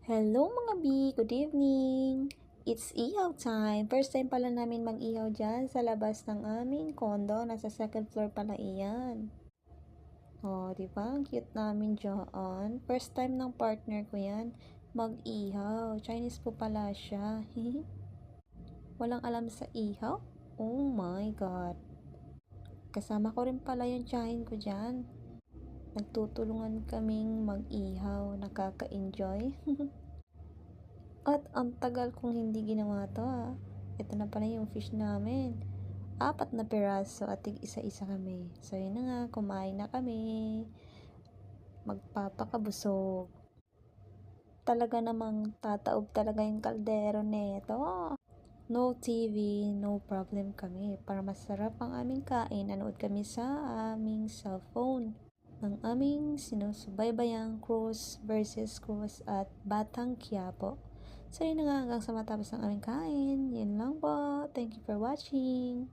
Hello mga B! Good evening! It's ihaw time! First time pala namin mag-ihaw dyan sa labas ng aming condo. Nasa second floor pala iyan. Oh, diba? Ang cute namin dyan. First time ng partner ko yan mag-ihaw. Chinese po pala siya. Walang alam sa ihaw? Oh my God! Kasama ko rin pala yung tiyahin ko dyan. Nagtutulungan kaming mag-ihaw. Nakaka-enjoy. At ang tagal kong hindi ginawa to Ito na pala yung fish namin. 4 na piraso at isa-isa kami. So yun na nga, kumain na kami. Magpapakabusog. Talaga namang tataob talaga yung kaldero neto. No TV, no problem kami. Para masarap ang aming kain, nanood kami sa aming cellphone ng aming sinusubaybayang Cruz versus Cruz at Batang Quiapo. So yun na nga, hanggang sa matapos ng aming kain. Yun lang po. Thank you for watching.